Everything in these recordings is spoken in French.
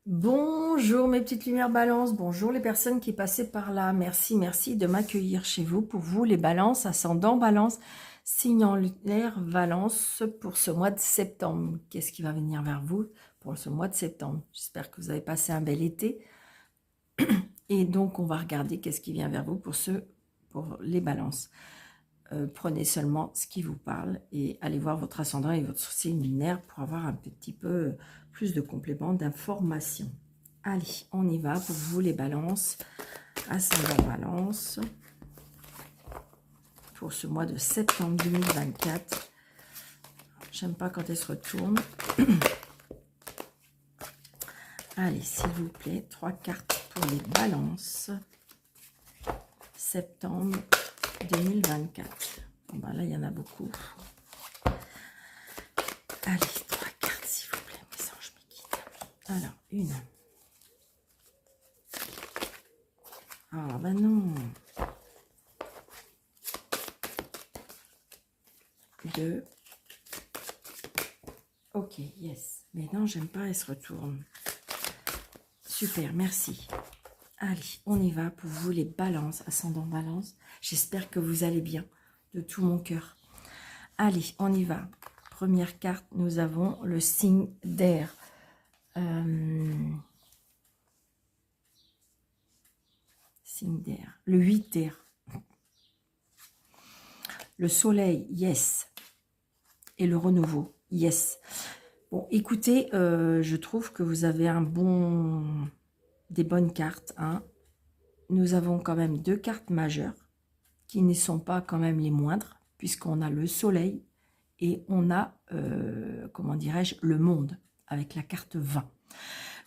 Bonjour mes petites lumières balance, bonjour les personnes qui passaient par là. Merci, merci de m'accueillir chez vous. Pour vous les balances, ascendant balance, signe en lunaire balance pour ce mois de septembre. Qu'est-ce qui va venir vers vous pour ce mois de septembre? J'espère que vous avez passé un bel été. Et donc on va regarder qu'est-ce qui vient vers vous pour les balances. Prenez seulement ce qui vous parle et allez voir votre ascendant et votre signe lunaire pour avoir un petit peu plus de compléments d'informations. Allez, on y va pour vous les balances, ascendant balance, pour ce mois de septembre 2024. J'aime pas quand elle se retourne. Allez, s'il vous plaît, 3 cartes pour les balances, septembre 2024. Bon, ben là, il y en a beaucoup. Allez, 3 cartes, s'il vous plaît, mes anges me guident. Alors, une. Ah, ben non. 2. Ok, yes. Mais non, j'aime pas, elle se retourne. Super, merci. Allez, on y va pour vous les balances, ascendant balance. J'espère que vous allez bien, de tout mon cœur. Allez, on y va. Première carte, nous avons le signe d'air. Signe d'air. Le 8 d'air. Le soleil, yes. Et le renouveau, yes. Bon, écoutez, je trouve que vous avez des bonnes cartes. Hein. Nous avons quand même 2 cartes majeures qui ne sont pas quand même les moindres, puisqu'on a le soleil et on a, comment dirais-je, le monde, avec la carte 20.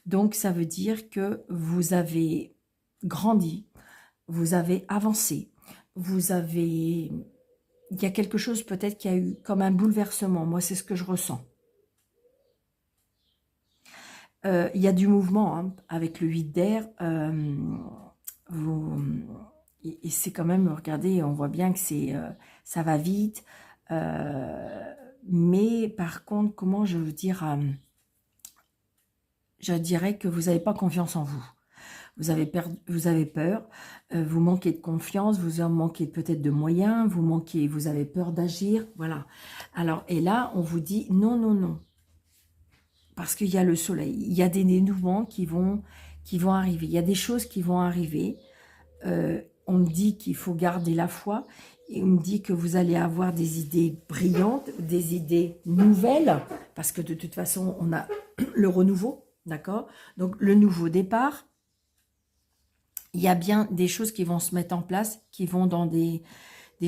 Donc, ça veut dire que vous avez grandi, vous avez avancé, vous avez... Il y a quelque chose peut-être qui a eu comme un bouleversement. Moi, c'est ce que je ressens. Il y a du mouvement hein, avec le 8 d'air. Et c'est quand même, regardez, on voit bien que ça va vite. Mais par contre, comment je veux dire, je dirais que vous n'avez pas confiance en vous. Vous avez peur, vous manquez de confiance, vous en manquez peut-être de moyens, vous avez peur d'agir, voilà. Alors, et là, on vous dit non, non, non. Parce qu'il y a le soleil, il y a des dénouements qui vont arriver, il y a des choses qui vont arriver. On me dit qu'il faut garder la foi, et on me dit que vous allez avoir des idées brillantes, des idées nouvelles, parce que de toute façon, on a le renouveau, d'accord? Donc, le nouveau départ, il y a bien des choses qui vont se mettre en place, qui vont dans des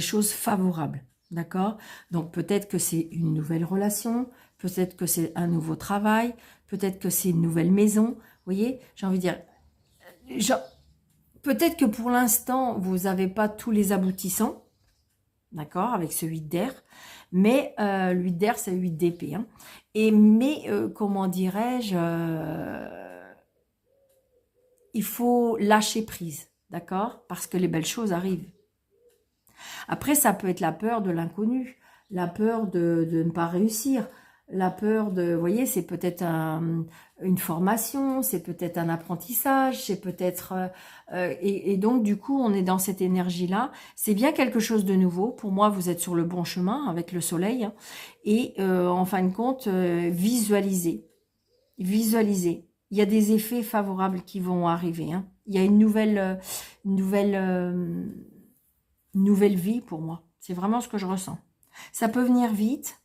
choses favorables, d'accord? Donc, peut-être que c'est une nouvelle relation, peut-être que c'est un nouveau travail, peut-être que c'est une nouvelle maison, vous voyez? J'ai envie de dire, peut-être que pour l'instant, vous n'avez pas tous les aboutissants, d'accord, avec ce 8 d'air, mais le 8 d'air, c'est 8 d'épée, hein. Comment dirais-je, il faut lâcher prise, d'accord, parce que les belles choses arrivent. Après, ça peut être la peur de l'inconnu, la peur de ne pas réussir, la peur de, vous voyez, c'est peut-être une formation, c'est peut-être un apprentissage, c'est peut-être... et donc, du coup, on est dans cette énergie-là. C'est bien quelque chose de nouveau. Pour moi, vous êtes sur le bon chemin avec le soleil. Hein. Et en fin de compte, visualisez. Visualisez. Il y a des effets favorables qui vont arriver. Hein. Il y a une nouvelle vie pour moi. C'est vraiment ce que je ressens. Ça peut venir vite,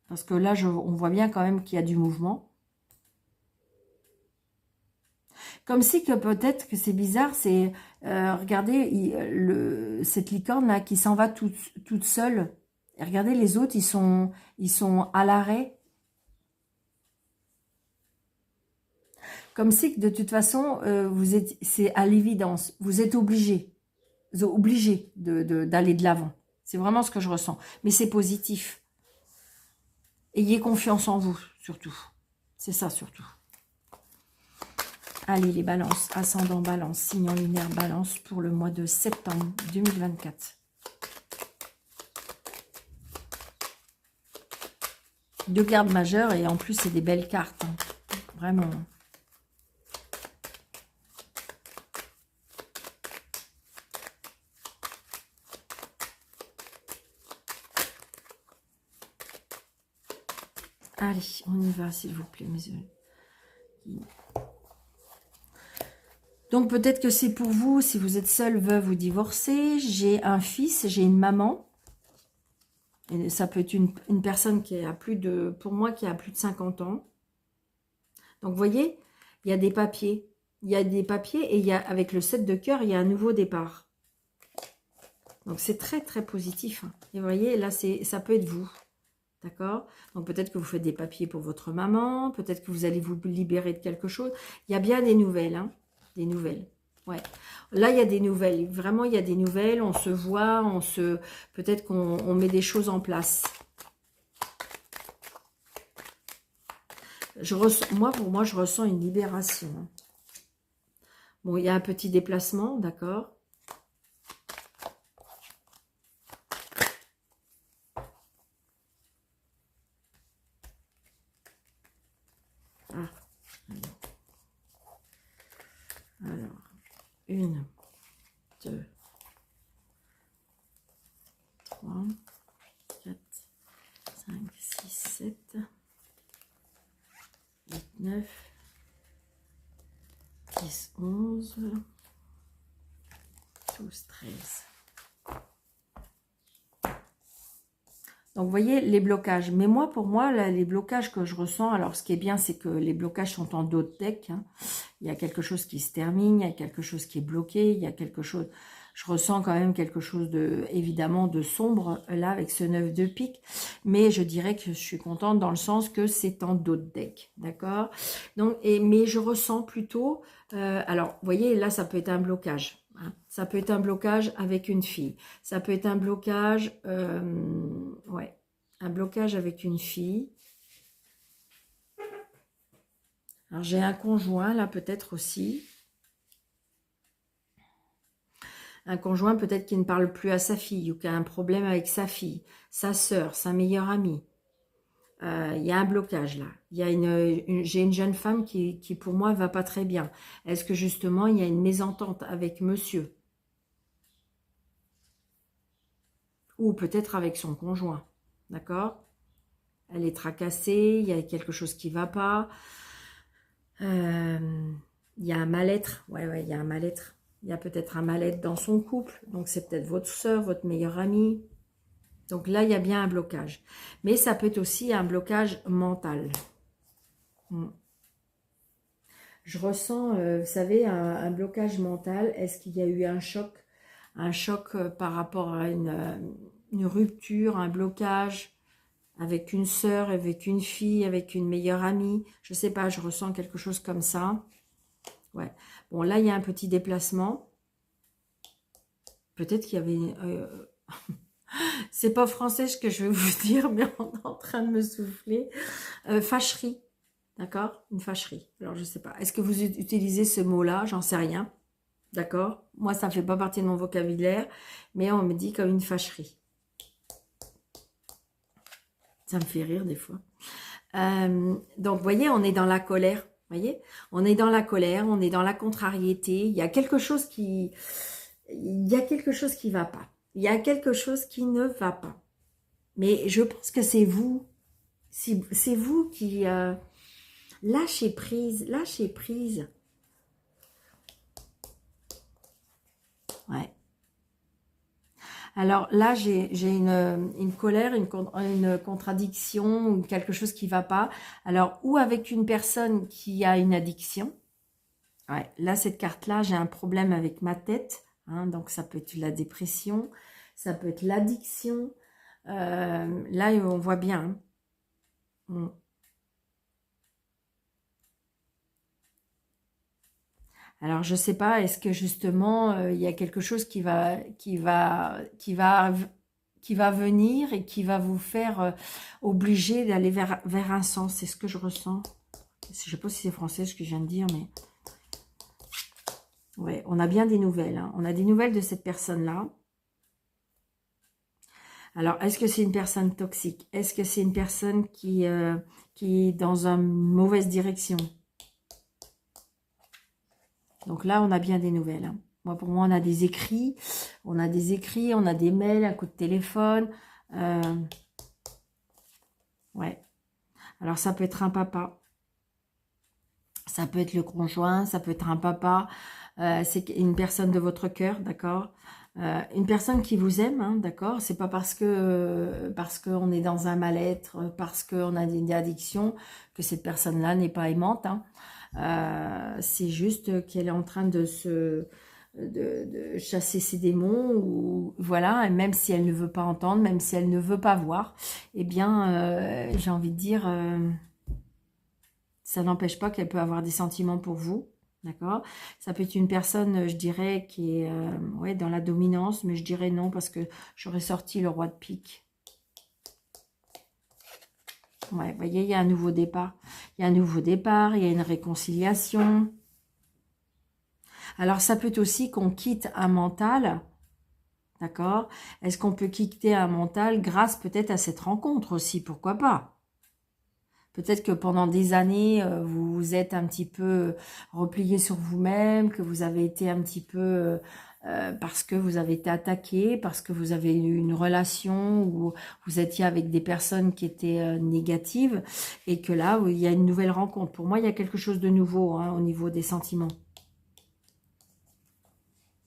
parce que là, on voit bien quand même qu'il y a du mouvement. Comme si que peut-être que c'est bizarre, c'est, regardez, cette licorne-là qui s'en va toute seule. Et regardez, les autres, ils sont à l'arrêt. Comme si que de toute façon, c'est à l'évidence. Vous êtes obligé d'aller de l'avant. C'est vraiment ce que je ressens. Mais c'est positif. Ayez confiance en vous, surtout. C'est ça, surtout. Allez, les balances, ascendant balance, signe en lunaire balance pour le mois de septembre 2024. Deux cartes majeures et en plus, c'est des belles cartes. Hein. Vraiment. Allez, on y va, s'il vous plaît, mes yeux. Donc, peut-être que c'est pour vous, si vous êtes seul, veuve ou divorcé. J'ai un fils, j'ai une maman. Et ça peut être une personne qui a plus de, pour moi, qui a plus de 50 ans. Donc, vous voyez, il y a des papiers. Il y a des papiers et il y a, avec le 7 de cœur, il y a un nouveau départ. Donc, c'est très, très positif. Hein. Et vous voyez, là, ça peut être vous. D'accord? Donc, peut-être que vous faites des papiers pour votre maman. Peut-être que vous allez vous libérer de quelque chose. Il y a bien des nouvelles. Hein, des nouvelles. Ouais. Là, il y a des nouvelles. Vraiment, il y a des nouvelles. On se voit. Peut-être qu'on met des choses en place. Pour moi, je ressens une libération. Hein. Bon, il y a un petit déplacement, d'accord? Ah. Alors, 1, 2, 3, 4, 5, 6, 7, 8, 9, 10, 11, 12, 13. Donc, vous voyez, les blocages. Mais moi, pour moi, là, les blocages que je ressens, alors ce qui est bien, c'est que les blocages sont en dos de deck. Hein. Il y a quelque chose qui se termine, il y a quelque chose qui est bloqué, il y a quelque chose... Je ressens quand même quelque chose de, évidemment, de sombre, là, avec ce 9 de pique. Mais je dirais que je suis contente dans le sens que c'est en dos de deck. D'accord? Donc, mais je ressens plutôt... alors, vous voyez, là, ça peut être un blocage. Hein. Ça peut être un blocage avec une fille. Ça peut être un blocage... ouais, un blocage avec une fille. Alors, j'ai un conjoint, là, peut-être aussi. Un conjoint peut-être qui ne parle plus à sa fille ou qui a un problème avec sa fille, sa sœur, sa meilleure amie. Il y a un blocage là. J'ai une jeune femme qui pour moi va pas très bien. Est-ce que justement il y a une mésentente avec monsieur? Ou peut-être avec son conjoint. D'accord? Elle est tracassée, il y a quelque chose qui va pas. Il y a un mal-être. Ouais, il y a un mal-être. Il y a peut-être un mal-être dans son couple. Donc, c'est peut-être votre soeur, votre meilleure amie. Donc là, il y a bien un blocage. Mais ça peut être aussi un blocage mental. Je ressens, vous savez, un blocage mental. Est-ce qu'il y a eu un choc? Un choc par rapport à une rupture, un blocage avec une sœur, avec une fille, avec une meilleure amie. Je sais pas, je ressens quelque chose comme ça. Ouais. Bon, là, il y a un petit déplacement. Peut-être qu'il y avait... c'est pas français ce que je vais vous dire, mais on est en train de me souffler. Fâcherie, d'accord? Une fâcherie. Alors, je sais pas. Est-ce que vous utilisez ce mot-là? J'en sais rien. D'accord? Moi, ça ne fait pas partie de mon vocabulaire, mais on me dit comme une fâcherie. Ça me fait rire des fois. Donc, vous voyez, on est dans la colère. Voyez, on est dans la colère, on est dans la contrariété. Il y a quelque chose qui va pas. Il y a quelque chose qui ne va pas. Mais je pense que c'est vous. C'est vous qui lâchez prise, lâchez prise. Ouais. Alors là, j'ai une colère, une contradiction, ou quelque chose qui va pas. Alors, ou avec une personne qui a une addiction. Ouais, là, cette carte-là, j'ai un problème avec ma tête. Hein, donc, ça peut être la dépression, ça peut être l'addiction. Là, on voit bien. Hein. Alors, je sais pas, est-ce que justement, il y a quelque chose qui va venir et qui va vous faire obliger d'aller vers un sens. C'est ce que je ressens. Je sais pas si c'est français ce que je viens de dire, mais... Ouais, on a bien des nouvelles. Hein. On a des nouvelles de cette personne-là. Alors, est-ce que c'est une personne toxique? Est-ce que c'est une personne qui est dans une mauvaise direction? Donc là, on a bien des nouvelles. Hein. Moi, pour moi, on a des écrits, on a des mails, un coup de téléphone. Ouais. Alors, ça peut être un papa. Ça peut être le conjoint, ça peut être un papa. C'est une personne de votre cœur, d'accord? Une personne qui vous aime, hein, d'accord? C'est pas parce qu'on est dans un mal-être, parce qu'on a une addiction, que cette personne-là n'est pas aimante, hein. C'est juste qu'elle est en train de chasser ses démons, ou voilà, et même si elle ne veut pas entendre, même si elle ne veut pas voir, eh bien, j'ai envie de dire, ça n'empêche pas qu'elle peut avoir des sentiments pour vous, d'accord? Ça peut être une personne, je dirais, qui est ouais, dans la dominance, mais je dirais non, parce que j'aurais sorti le roi de pique. Ouais, vous voyez, il y a un nouveau départ. Il y a un nouveau départ, il y a une réconciliation. Alors, ça peut être aussi qu'on quitte un mental, d'accord? Est-ce qu'on peut quitter un mental grâce peut-être à cette rencontre aussi, pourquoi pas? Peut-être que pendant des années, vous vous êtes un petit peu replié sur vous-même, que vous avez été un petit peu... parce que vous avez été attaqué, parce que vous avez eu une relation où vous étiez avec des personnes qui étaient négatives, et que là, il y a une nouvelle rencontre. Pour moi, il y a quelque chose de nouveau, hein, au niveau des sentiments.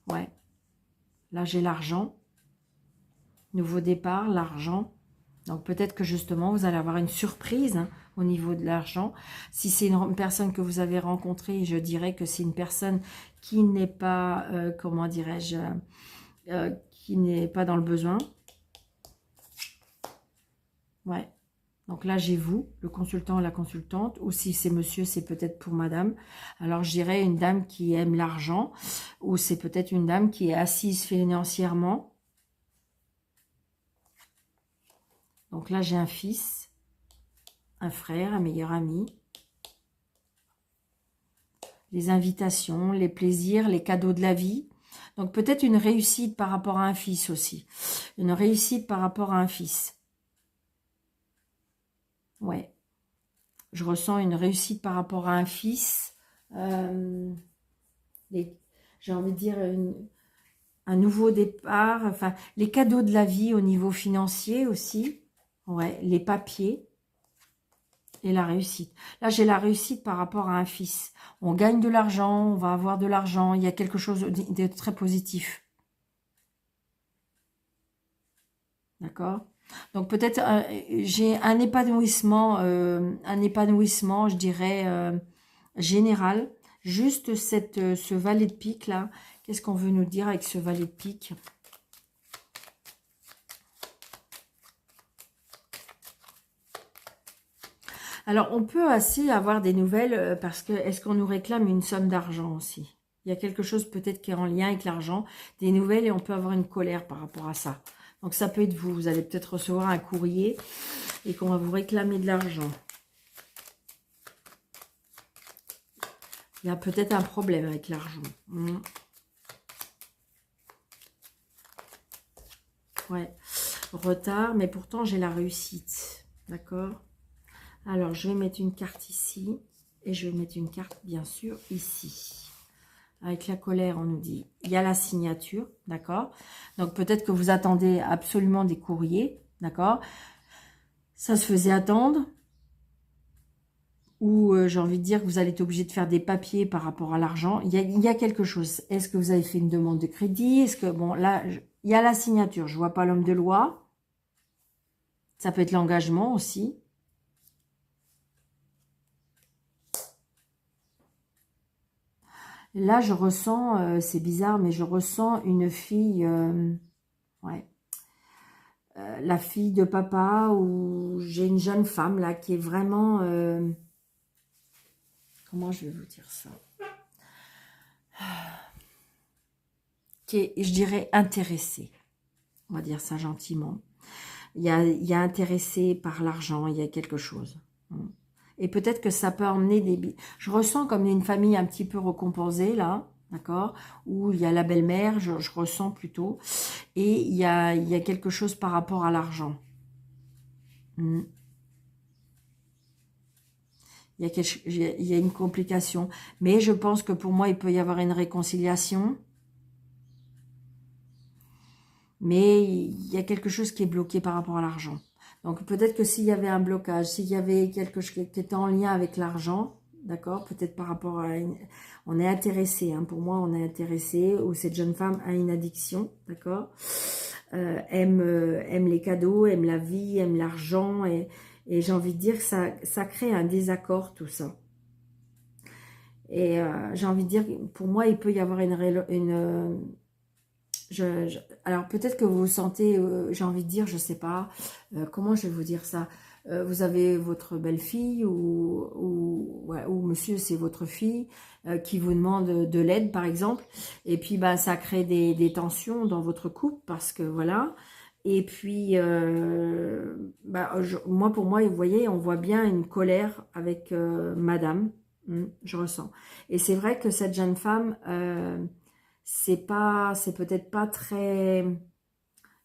Ouais. Là, j'ai l'argent. Nouveau départ, l'argent. Donc peut-être que justement, vous allez avoir une surprise, hein, au niveau de l'argent. Si c'est une personne que vous avez rencontrée, je dirais que c'est une personne qui n'est pas, comment dirais-je, qui n'est pas dans le besoin. Ouais. Donc là, j'ai vous, le consultant ou la consultante, ou si c'est monsieur, c'est peut-être pour madame. Alors, je dirais une dame qui aime l'argent, ou c'est peut-être une dame qui est assise financièrement. Donc là, j'ai un fils, un frère, un meilleur ami. Les invitations, les plaisirs, les cadeaux de la vie. Donc peut-être une réussite par rapport à un fils aussi. Une réussite par rapport à un fils. Ouais. Je ressens une réussite par rapport à un fils. J'ai envie de dire un nouveau départ. Enfin, les cadeaux de la vie au niveau financier aussi. Ouais, les papiers. Et la réussite. Là, j'ai la réussite par rapport à un fils. On gagne de l'argent, on va avoir de l'argent. Il y a quelque chose de très positif. D'accord? Donc peut-être j'ai un épanouissement, je dirais, général. Juste ce valet de pique là. Qu'est-ce qu'on veut nous dire avec ce valet de pique? Alors, on peut assez avoir des nouvelles parce que est-ce qu'on nous réclame une somme d'argent aussi? Il y a quelque chose peut-être qui est en lien avec l'argent, des nouvelles, et on peut avoir une colère par rapport à ça. Donc, ça peut être vous. Vous allez peut-être recevoir un courrier et qu'on va vous réclamer de l'argent. Il y a peut-être un problème avec l'argent. Ouais, retard, mais pourtant j'ai la réussite. D'accord? Alors, je vais mettre une carte ici. Et je vais mettre une carte, bien sûr, ici. Avec la colère, on nous dit, il y a la signature, d'accord? Donc, peut-être que vous attendez absolument des courriers, d'accord? Ça se faisait attendre. Ou j'ai envie de dire que vous allez être obligé de faire des papiers par rapport à l'argent. Il y a quelque chose. Est-ce que vous avez fait une demande de crédit? Est-ce que, bon, là, il y a la signature. Je vois pas l'homme de loi. Ça peut être l'engagement aussi. Là, je ressens, c'est bizarre, mais je ressens une fille, ouais, la fille de papa, ou j'ai une jeune femme là qui est vraiment, comment je vais vous dire ça, qui est, je dirais, intéressée, on va dire ça gentiment. Il y a intéressé par l'argent, il y a quelque chose. Et peut-être que ça peut emmener des... Je ressens comme une famille un petit peu récompensée, là, d'accord? Où il y a la belle-mère, je ressens plutôt. Et il y a quelque chose par rapport à l'argent. Il y a une complication. Mais je pense que pour moi, il peut y avoir une réconciliation. Mais il y a quelque chose qui est bloqué par rapport à l'argent. Donc peut-être que s'il y avait un blocage, s'il y avait quelque chose qui était en lien avec l'argent, d'accord, peut-être par rapport à... On est intéressé, hein, pour moi on est intéressé, ou cette jeune femme a une addiction, d'accord, aime les cadeaux, aime la vie, aime l'argent, et j'ai envie de dire que ça crée un désaccord tout ça. Et j'ai envie de dire, pour moi il peut y avoir alors peut-être que vous vous sentez, j'ai envie de dire, je sais pas, comment je vais vous dire ça, vous avez votre belle-fille ouais, ou monsieur c'est votre fille qui vous demande de l'aide par exemple, et puis bah ça crée des tensions dans votre couple parce que voilà, et puis moi pour moi vous voyez on voit bien une colère avec madame, je ressens, et c'est vrai que cette jeune femme c'est peut-être pas très,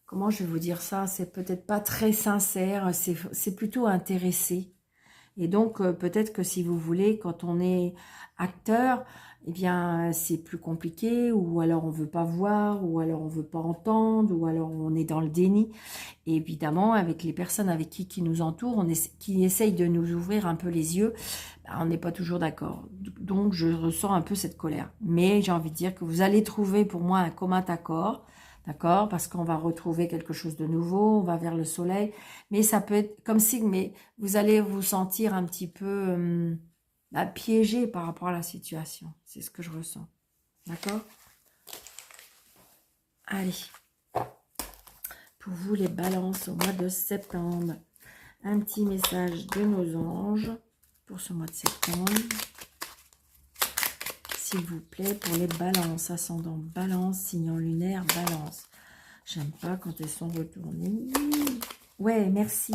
comment je vais vous dire ça, c'est peut-être pas très sincère, c'est plutôt intéressé. Et donc peut-être que si vous voulez, quand on est acteur, eh bien c'est plus compliqué, ou alors on veut pas voir, ou alors on veut pas entendre, ou alors on est dans le déni. Et évidemment, avec les personnes avec qui nous entourent, qui essayent de nous ouvrir un peu les yeux, on n'est pas toujours d'accord. Donc, je ressens un peu cette colère. Mais j'ai envie de dire que vous allez trouver pour moi un commun accord, d'accord? Parce qu'on va retrouver quelque chose de nouveau, on va vers le soleil. Mais ça peut être comme si, mais vous allez vous sentir un petit peu piégé par rapport à la situation. C'est ce que je ressens. D'accord? Allez. Pour vous, les balances au mois de septembre. Un petit message de nos anges pour ce mois de septembre. S'il vous plaît, pour les balances, ascendant balance, signe lunaire, balance. J'aime pas quand elles sont retournées. Ouais, merci.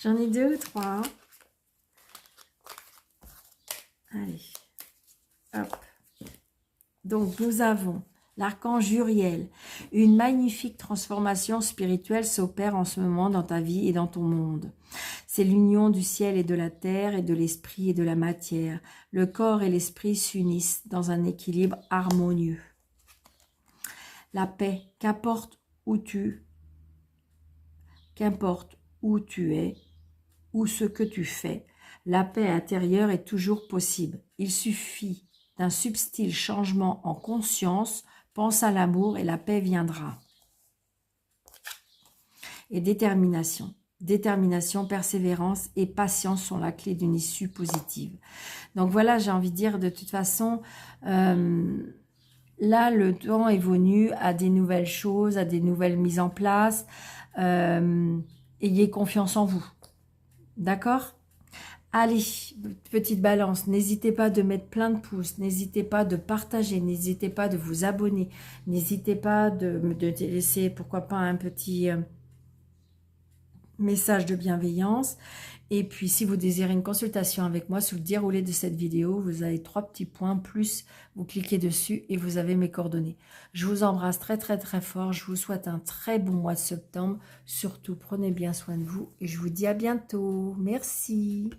J'en ai 2 ou 3. Allez. Hop. Donc, nous avons l'archange Uriel. Une magnifique transformation spirituelle s'opère en ce moment dans ta vie et dans ton monde. C'est l'union du ciel et de la terre et de l'esprit et de la matière. Le corps et l'esprit s'unissent dans un équilibre harmonieux. La paix, qu'importe où tu es ou ce que tu fais, la paix intérieure est toujours possible. Il suffit d'un subtil changement en conscience. Pense à l'amour et la paix viendra. Et détermination. Détermination, persévérance et patience sont la clé d'une issue positive. Donc voilà, j'ai envie de dire, de toute façon, là, le temps est venu à des nouvelles choses, à des nouvelles mises en place. Ayez confiance en vous. D'accord ? Allez, petite balance, n'hésitez pas de mettre plein de pouces, n'hésitez pas de partager, n'hésitez pas de vous abonner, n'hésitez pas de laisser, pourquoi pas, un petit message de bienveillance. Et puis, si vous désirez une consultation avec moi, sous le déroulé de cette vidéo, vous avez 3 petits points, plus vous cliquez dessus et vous avez mes coordonnées. Je vous embrasse très très très fort, je vous souhaite un très bon mois de septembre. Surtout, prenez bien soin de vous et je vous dis à bientôt. Merci.